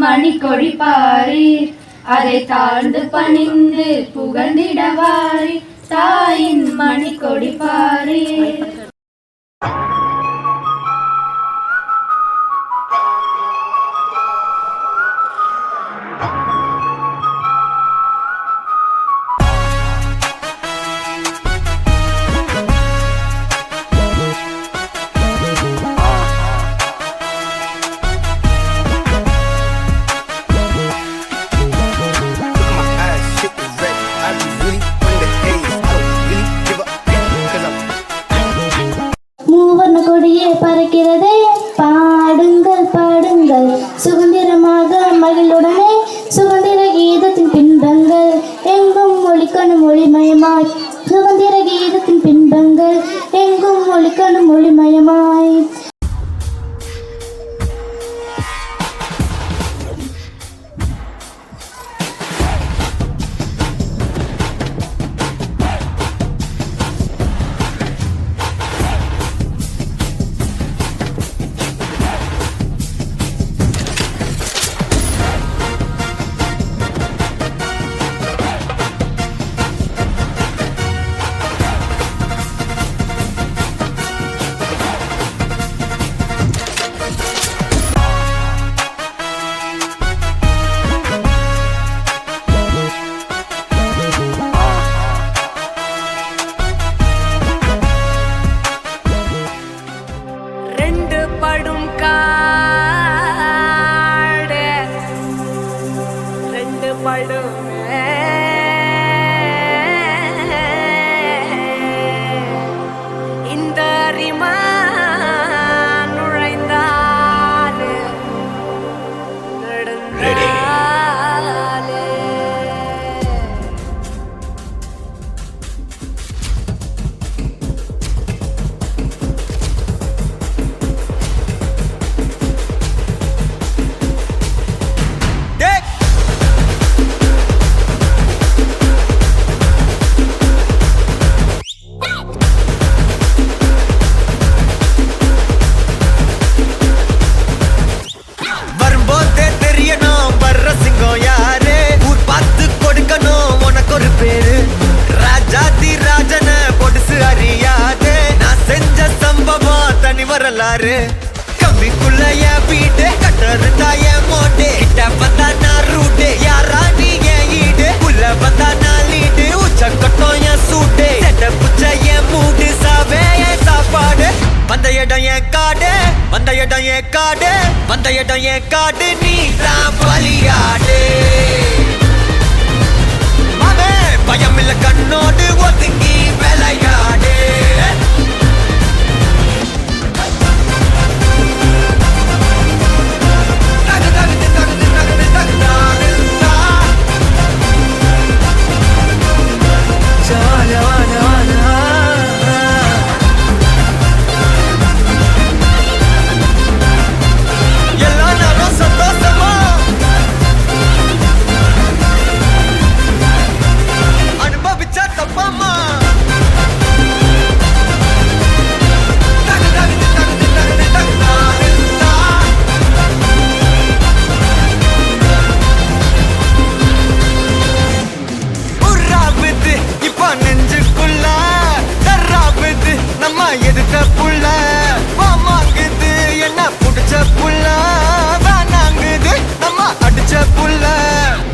மணிக்கொடி பாரீர், அதை தாழ்ந்து பணிந்து புகழ்ந்திடவாரி, தாயின் மணிக்கொடி பாரீர். பறக்கிறதே பாடுங்கள் பாடுங்கள், சுதந்திரமாக மகிழுடனே சுதந்திர கீதத்தின் பின்பங்கள் எங்கும் ஒலிக்கணும் ஒளிமயமாய், சுதந்திர கீதத்தின் பின்பங்கள் எங்கும் ஒலிக்கணும் ஒளிமயமாய். கம்பிக்குள்ள என் வீடு கட்டருந்தா என் மோட்டே, கிட்ட வந்தா நான் ரூட்டு, யாரா நீ என் ஈடு, உள்ள வந்தா நான் லீடு, உச்ச கட்டம் என் சூட்டு, செட்ட புச்ச என் மூடு, சாவே என் சாப்பாடு. வந்த இடம் என் காடு, வந்த இடம் என் காடு, வந்த இடம் என் காடு, நீ தான் பலியாடு. மாமே பயம் இல்ல கண்ணோடு ஒதுங்கி விளையாடு.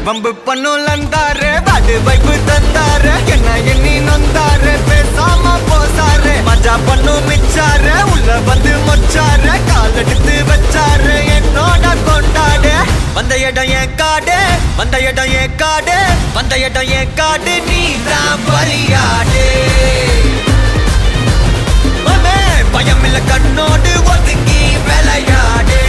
வம்பு பண்ணுலந்தாரு பாடு வைப்பு தந்தாரு, என்ன எண்ணி நொந்தாரு, பேசாம போசாரு, மஜா பண்ணு மிச்சாரு, உள்ள வந்து மொச்சாரு, கால் எடுத்து வச்சாரு, என்னோட கொண்டாடு. வந்த இடம் என் காடு, வந்த இடம் என் காடு, வந்த இடம் என் காடு, நீ தான் பலியாடு. பயம் இல்ல கண்ணோடு ஒதுங்கி விளையாடு.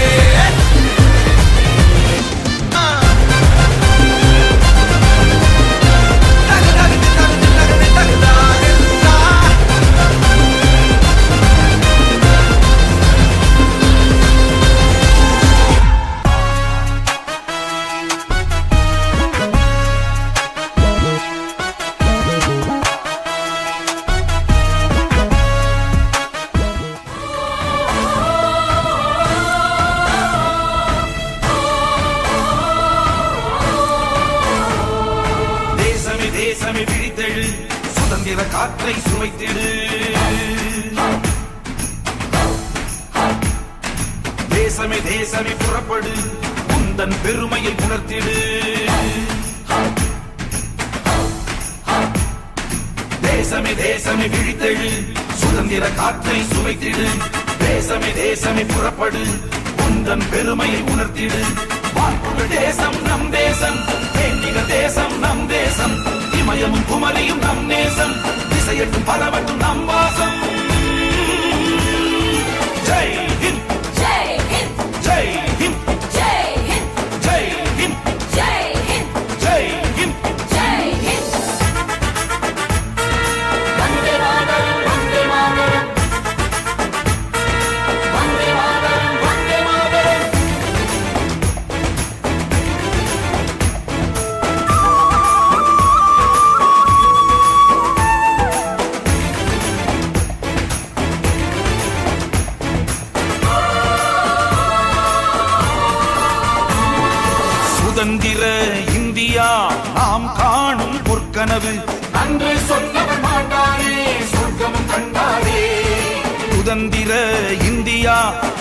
காற்றை சுவைத்திடு. தேசமே தேசமே புறப்படு, உந்தன் பெருமையை உணர்த்திடு. தேசமே தேசமே விழித்தெழு, சுதந்திர காற்றை சுவைத்திடு. தேசமே தேசமே புறப்படு, உந்தன் பெருமையை உணர்த்திடு. வான்புகழ் தேசம் நம் தேசம், தேனிக தேசம் நம் தேசம். இமயமும் குமரியும் நம் நேசம், திசையட்டும் பரவட்டும் நம் வாசம். ஜெய் ஹிந்த், ஜெய் ஹிந்த், ஜெய் ஹிந்த், ஜெய் ஹிந்த், ஜெய் ஹிந்த், ஜெய் ஹிந்த், ஜெய் ஹிந்த். ஜெய் ஹிந்த். வந்தே மாதரம், வந்தே மாதரம், வந்தே மாதரம், வந்தே மாதரம். சுதந்திர இந்தியா நாம் காணும் பொற்கனவு, அன்று சொன்னவர் மாட்டாரே சொர்க்கமும் கண்டாரே. சுதந்திர இந்தியா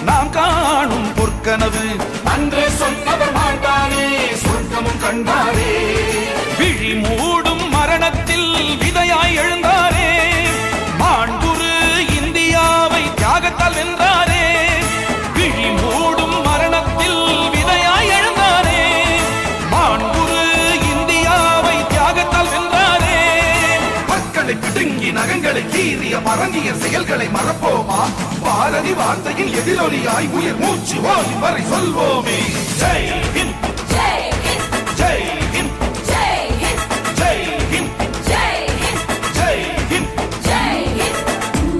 நாம் காணும் பொற்கனவு. அன்று சொன்னவர் மாட்டாரே சொர்க்கமும் கண்டாரே. விழி மூடும் மரணத்தில் விதையாய் எழுந்தாரே, மாண்புரு இந்தியாவை தியாகத்தால் வென்றாரே. விழி மூடும் மரணத்தில் விதையாய் எழுந்தாரே, மாண்புரு இந்தியாவை தியாகத்தால் வென்றாரே. மக்களை பிடுங்கி நகங்களை கீறிய மறங்கிய செயல்களை மறப்போமா? பாரதி வார்த்தையின் எதிரொலியாய் உயிர் மூச்சு ஓய் வரை சொல்வோமே. ஜெய் ஹிந்த், ஜெய் ஹிந்த், ஜெய் ஹிந்த், ஜெய் ஹிந்த், ஜெய் ஹிந்த், ஜெய் ஹிந்த், ஜெய் ஹிந்த். ஜெய் ஹிந்த்.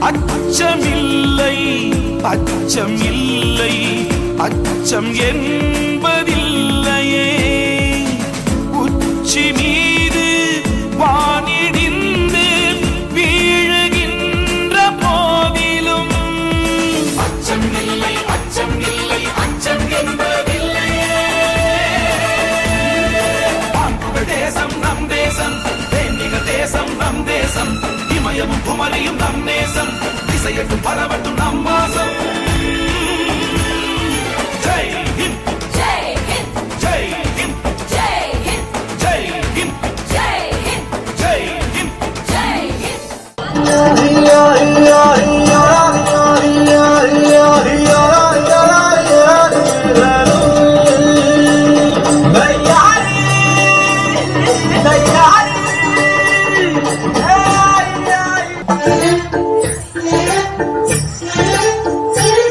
அச்சமில்லை, அச்சமில்லை, அச்சம் என்பதில்லையே. உச்சி மீது வானிடிந்து வீழுகின்ற போதிலும் அச்சம் இல்லை, அச்சம் இல்லை, அச்சம் என்பதில்லையே. வான்புகழ் தேசம் நம் தேசம், தேனிக தேசம் நம் தேசம். இமயமும் குமரியும் நம் நேசம், திசையட்டும் பரவட்டும் நம் வாசம். ஜெய் ஹிந்த், ஜெய் ஹிந்த், ஜெய் ஹிந்த், ஜெய் ஹிந்த், ஜெய் ஹிந்த், ஜெய் ஹிந்த், ஜெய் ஹிந்த். ஜெய் ஹிந்த். சிறு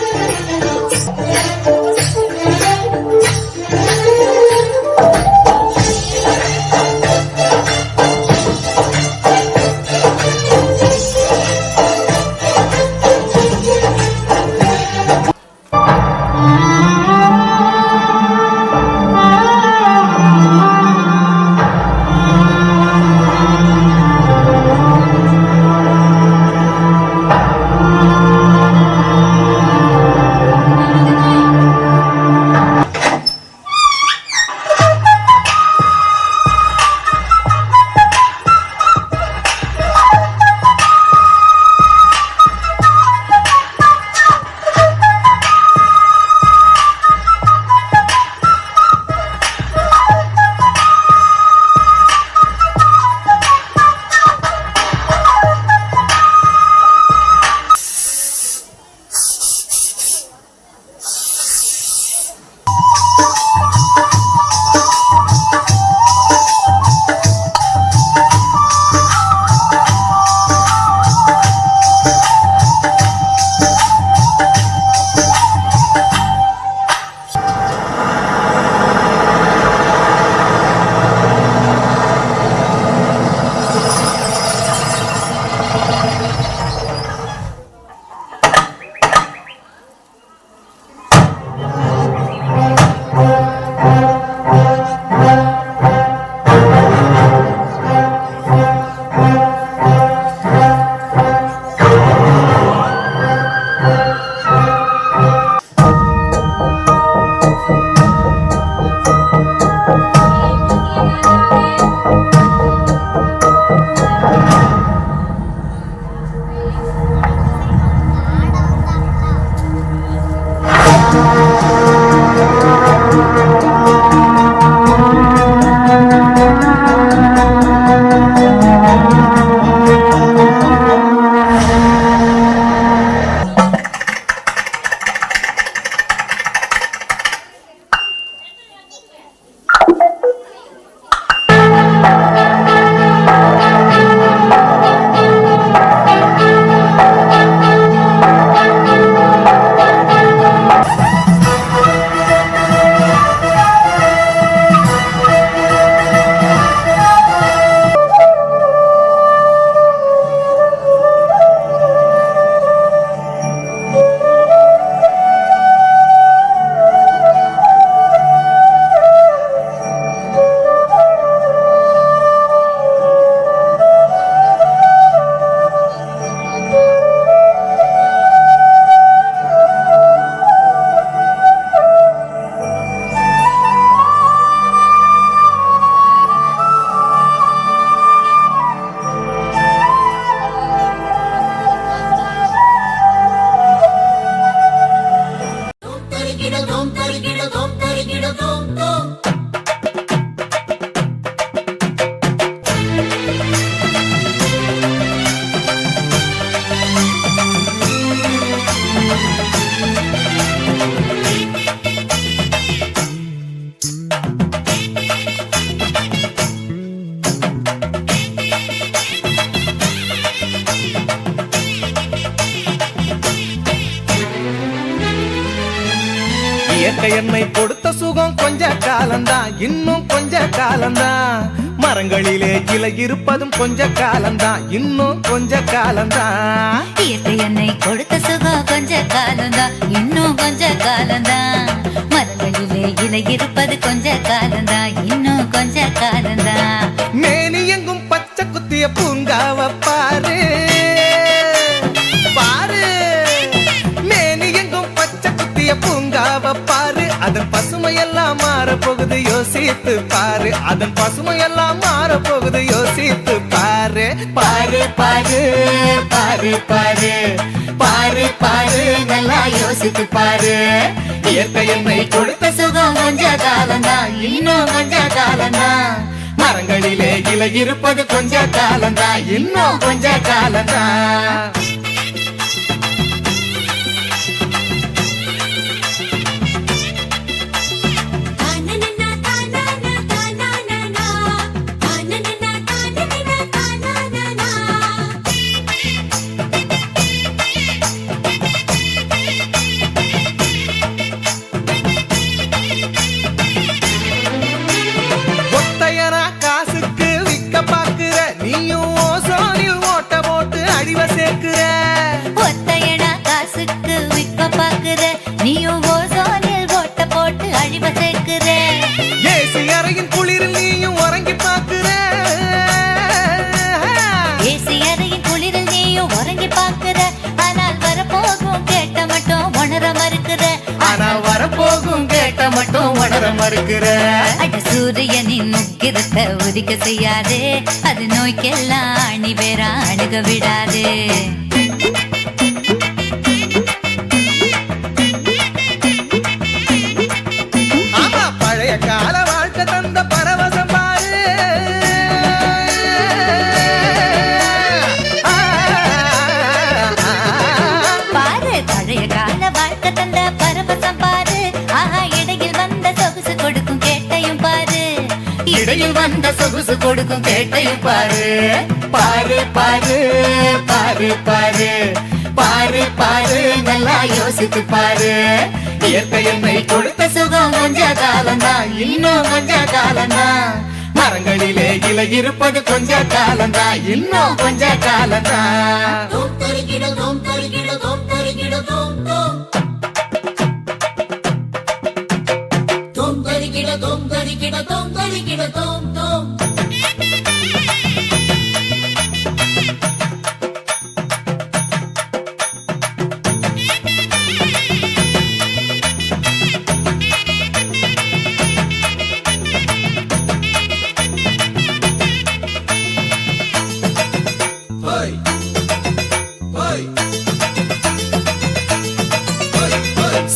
இயற்கை என்னை கொடுத்த சுகம் கொஞ்ச காலம்தான், இன்னும் கொஞ்ச காலம்தான். மரங்களிலே இலை இருப்பதும் கொஞ்ச காலம்தான், இன்னும் கொஞ்ச காலம்தான். இயற்கை என்னை கொடுத்த சுகம் கொஞ்ச காலம்தான், இன்னும் கொஞ்ச காலம்தான். மரங்களிலே இலை இருப்பது கொஞ்ச காலம்தான், இன்னும் கொஞ்ச காலம்தான். மேனி எங்கும் பச்சை குத்திய பூங்காவ பாரு பாரு, மேனி எங்கும் பச்சை குத்திய பூங்காவ பாரு. அதன் பசுமையெல்லாம் மாற போகுது யோசித்து பாரு, அதன் பசுமையெல்லாம் மாற போகுது யோசித்து பாரு. பாரு பாரு பாரு பாரு பாரு பாரு, நல்லா யோசித்து பாரு. இயற்கை என்னை கொடுத்த சுகம் கொஞ்ச காலம்தான், இன்னும் கொஞ்ச காலம்தான். மரங்களிலே இலை இருப்பது கொஞ்ச காலம்தான், இன்னும் கொஞ்ச காலம்தான். ஒத்தையனா காசுக்கு விக்க பாக்குற, நீயும் ஓசோனில் ஓட்ட போட்டு அழிவ சேர்க்கிற. ஒத்தையடா காசுக்கு விற்க பாக்குற, நீயும் ஓசோனில் ஓட்ட போட்டு அழிவ சேர்க்கிற. ஏசி அறையின் குளிரில் நீயும் உறங்கி பாக்குற. ஏசி அறையின் குளிரில் நீயும் உறங்கி பாக்குற. ஆனால் வரப்போகும் கேட்ட மட்டும் உணர மறுக்கிற. ஆனா வரப்போகும் கேட்ட மட்டும் உணர மறுக்கிற. அட சூரியனின் முக்கிரத்தை உதிக்க செய்யாதே, அது நோய்க்கெல்லாம் அணி வேற அணுக விடாதே. ஆமா, பழைய கால வாழ்க்கை தந்த பரவசம் பாரு. பாரு பழைய கால வாழ்க்கை தந்த பரவசம் பாரு. ஆஹா, இடையில் வந்த சொகுசு கொடுக்கும் கேட்டையும் பாரு. இடையில் வந்த சொகுசு கொடுக்கும் கேட்டையும் பாரு. பாரு பாரு பாரு பாரு பாரு பாரு, நல்லா யோசித்து பாரு. இயற்கை என்னை கொடுத்த சுகம் கொஞ்ச காலம்தான், இன்னும் கொஞ்ச காலம்தான். மரங்களிலே இலை இருப்பது கொஞ்ச காலம்தான், இன்னும் கொஞ்ச காலம்தான்.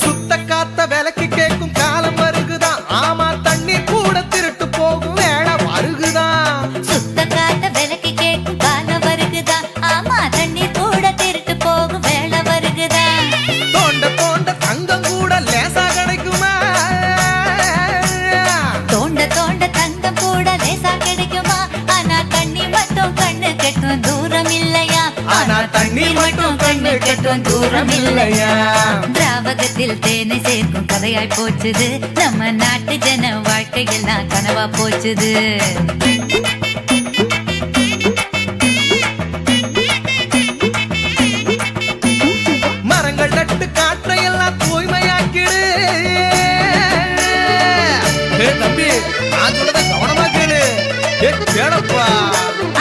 சுத்த காத்த விலைக்கு கேட்கும் காலம் வருகுதான். ஆமா, தண்ணி கூட திருட்டு போகும் வேலை வருகுதான். சுத்த காத்த விலைக்கு கேட்கும் காலம் வருகுதா. ஆமா, தண்ணீர் கூட திருட்டு போகும் வேலை வருகுதா. தோண்ட தோண்ட தங்கம் கூட லேசா கிடைக்குமா? தோண்ட தோண்ட தங்கம் கூட லேசா கிடைக்குமா? ஆனா தண்ணி மட்டும் கண்ணு கெட்டும் தூரம் இல்லையா? ஆனா தண்ணி மட்டும் கண்ணு கெட்டும் தூரம் இல்லையா? திராவகத்தில் தேனை சேர்க்கும் கதையாய் போச்சுது. நம்ம நாட்டு ஜன வாழ்க்கையெல்லாம் கனவா போச்சுது. மரங்கள் நட்டு காற்றையெல்லாம் தூய்மையாக்கிடு. தம்பி, நான் சொல்றத கவனமா கேளு. கேளப்பா.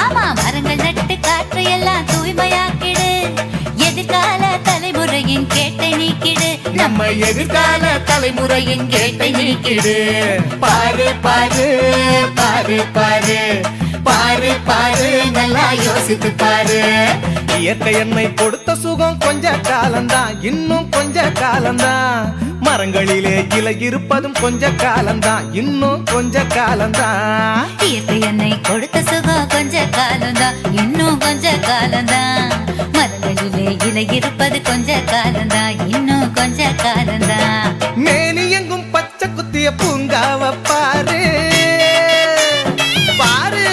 ஆமா, மரங்கள் நட்டு காற்றையெல்லாம் தூய்மையாக்கிடு. எதிர்கால தலைமுறையின் கேட்டை நீக்கிடு. நம்ம எதிர்கால தலைமுறையின் கேட்டை நீக்கிடு. பாரு பாரு பாரு பாரு பாரு பாரு, நல்லா யோசித்து பாரு. இயற்கை என்னை கொடுத்த சுகம் கொஞ்ச காலம்தான், இன்னும் கொஞ்ச காலம்தான். மரங்களிலே இலை இருப்பதும் கொஞ்ச காலம்தான், இன்னும் கொஞ்ச காலம்தான். இயற்கை என்னை கொடுத்த சுகம் கொஞ்ச காலம்தான், இன்னும் கொஞ்ச காலம்தான். மரங்களிலே இலை இருப்பது கொஞ்ச காலம்தான், இன்னும் கொஞ்ச காலம்தான். மேனி எங்கும் பச்சை குத்திய பூங்காவ பாரு பாரு,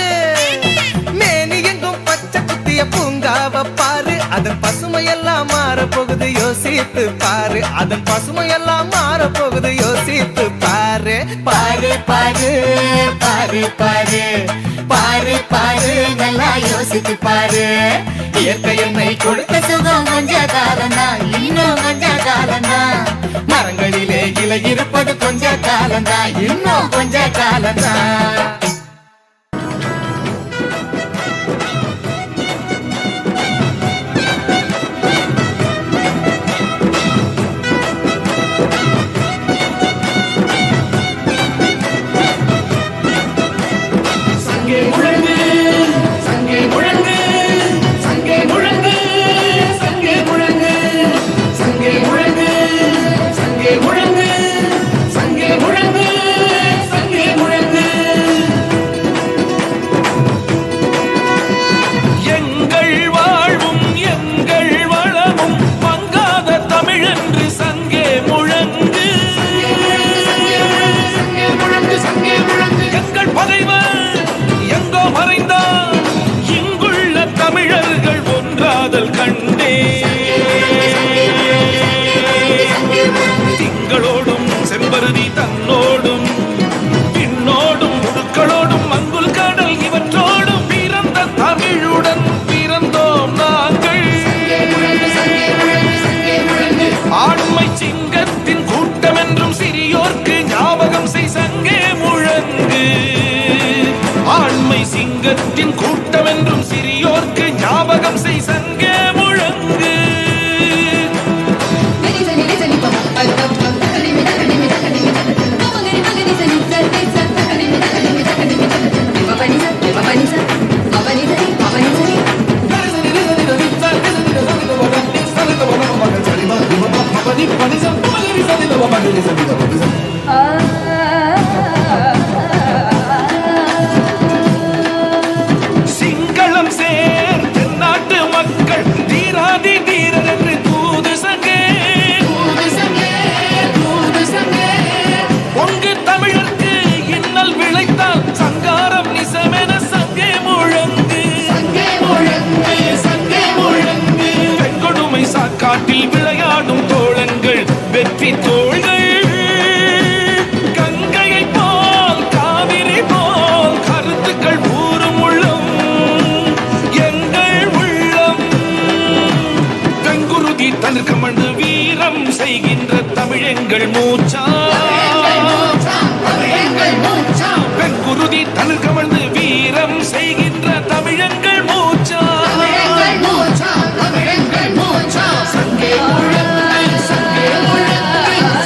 மேனி எங்கும் பச்சை குத்திய பூங்காவ பாரு. அதன் பசுமையெல்லாம் மாற போகுது யோசித்து பாரு, அதன் பசுமையெல்லாம் மாற போகுது யோசித்து பாரு. பாரு பாரு பாரு பாரு பாரு பாரு, நல்லா யோசித்து பாரு. இயற்கை என்னை கொடுத்த சுகம் கொஞ்ச காலம்தான், இன்னும் கொஞ்ச காலம்தான். மரங்களிலே இலை இருப்பது கொஞ்ச காலம்தான், இன்னும் கொஞ்ச காலம்தான். சிங்கத்தின் கூட்டம் என்றும் சிறியோர்க்கு ஞாபகம் செய் சங்கே முழங்கு. சிங்களம் சேர் தென்னாட்டு மக்கள் தீராதி தீரர் என்று தூது சங்கே பொங்கு தமிழர்க்கு இன்னல் விளைத்தால் சங்காரம் நிசமென சங்கே முழங்கு. பெண்கொடுமை சாக்காட்டில் விளையாடும் தோழங்கள் வெற்றி தோள்கள். கங்கையை போல் காவிரி போல் கருத்துக்கள் ஊறும் உள்ளம் எங்கள் உள்ளம். வெங்குருதி தனிற்கமண்டு வீரம் செய்கின்ற தமிழெங்கள் மூச்சா. வெங்குருதி தனிற்கமண்டு வீரம் செய்கின்ற தமிழெங்கள் மூச்சா. சங்கே முழங்கு, சங்கே முழங்கு,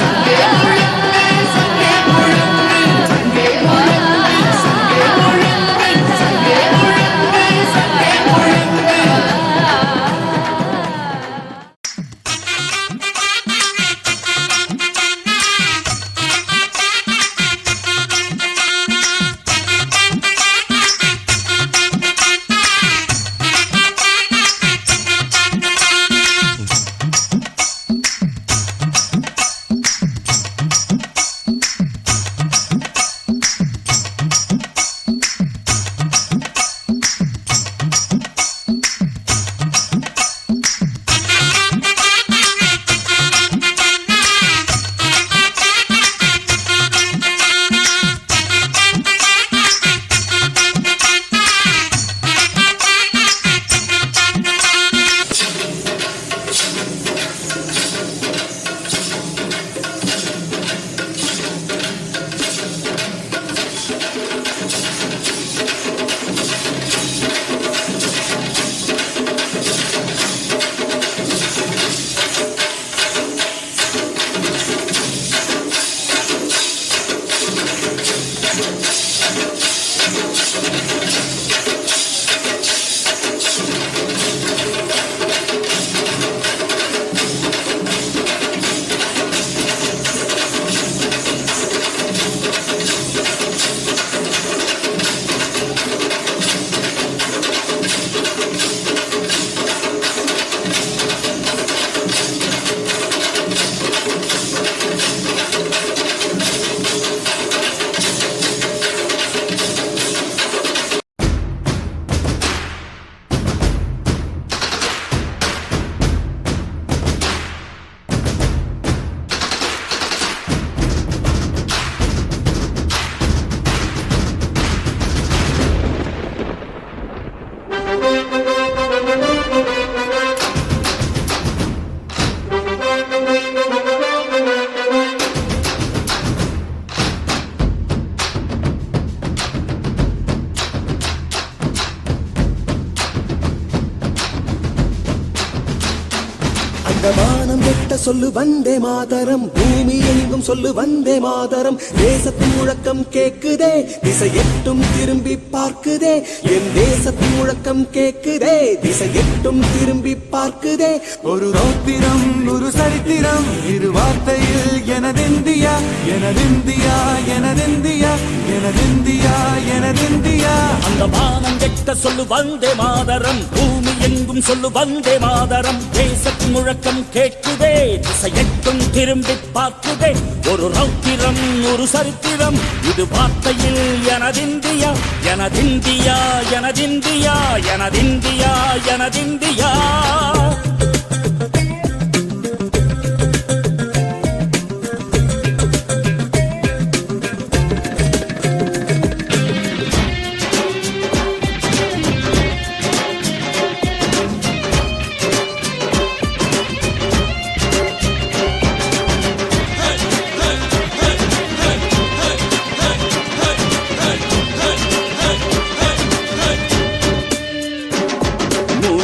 அந்த வானம் கெட்ட சொல்லு வந்தே மாதரம், பூமி எங்கும் சொல்லு வந்தே மாதரம். தேசத்தின் முழக்கம் கேக்குதே, திசை எட்டும் திரும்பி பார்க்குதே. என் தேசத்தின் முழக்கம் கேக்குதே, திசை எட்டும் திரும்பி பார்க்குதே. ஒரு ரௌத்திரம் ஒரு சரித்திரம் இரு வார்த்தையில் எனதிந்தியா எனதிந்தியா எனதிந்தியா எனதிந்தியா எனதிந்தியா. அந்த வானம் கெட்ட சொல்லு வந்தே மாதரம், பூமி எங்கும் சொல்லு வந்தே மாதரம். தேசத்தின் முழக்கம் கேட்குதே, திசை எட்டும் திரும்பி பார்க்குதே. ஒரு ரௌத்திரம் ஒரு சரித்திரம் இது வார்த்தையில் எனதிந்தியா எனதிந்தியா எனதிந்தியா எனதிந்தியா எனதிந்தியா.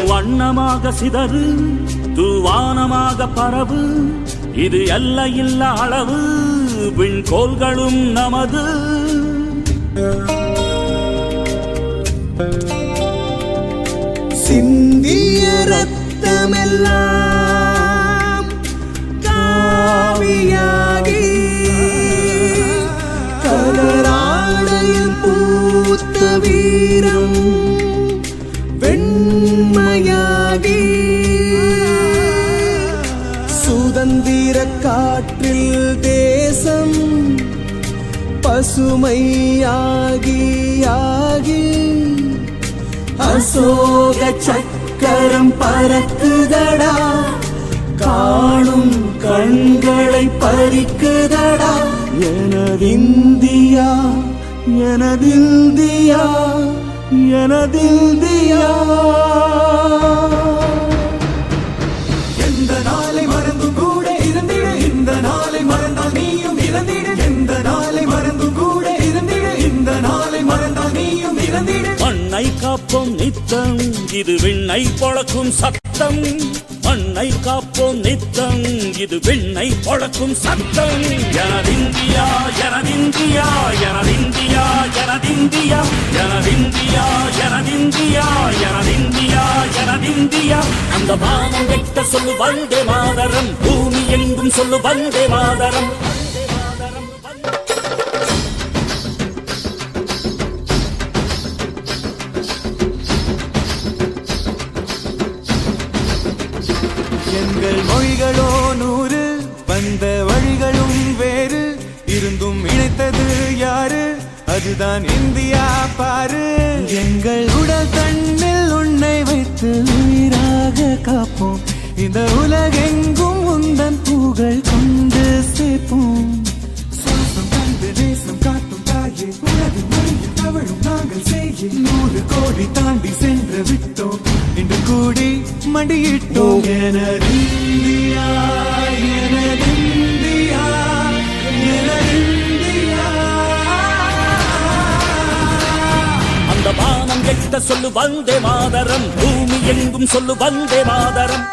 வண்ணமாக சிதறு தூவானமாக பரவு, இது எல்லையில்ல அளவு விண்கோள்களும் நமது. சிந்திய ரத்தமெல்லாம் காவியாகி கலராடையில் பூத்த வீரம் வெண்மையாகி சுதந்திர காற்றில் தேசம் பசுமையாகி ஆகி அசோக சக்கரம் பறக்குதடா, காணும் கண்களை பறிக்குதடா. எனதிந்தியா எனதிந்தியா எனதிந்தியா. எந்த நாளை மறந்தும் கூட இருந்திட, இந்த நாளை மறந்தால் நீயும் இறந்திட. எந்த நாளை மறந்தும் கூட இருந்திட, இந்த நாளை மறந்தால் நீயும் இறந்திட. மண்ணை காப்போம் நித்தம் இது விண்ணை பொழக்கும் சத்தம். மண்ணை காப்போம் நித்தம் இது விண்ணை பொழக்கும் சத்தம். எனதிந்தியா எனதிந்தியா எனதிந்தியா எனதிந்தியா எனதிந்தியா எனதிந்தியா எனதிந்தியா எனதிந்தியா. அந்த வானம் கெட்ட சொல்லு வந்தே மாதரம், பூமி எங்கும் சொல்லு வந்தே மாதரம். எங்கள் மொழிகளோ 100, வந்த வழிகளும் வேறு, இருந்தும் இணைத்தது யாரு? அதுதான் இந்தியா பாரு. எங்கள் உடல் தன்னில் உன்னை வைத்து உயிராக காப்போம், இந்த உலகெங்கும் உந்தன் புகழ் கொண்டு சேர்ப்போம். சுவாசம் தந்து நேசம் காட்டும் தாயே, உலகின் மொழியில் தவழும் நாங்கள் செய்ய 100 கோடி தாண்டி சென்று விட்டோம், இன்று கூடி மடியிட்டோம். எனதிந்தியா எனதிந்தியா எனதிந்தியா. அந்த வானம் கெட்ட சொல்லு வந்தே மாதரம், பூமி எங்கும் சொல்லு வந்தே மாதரம்.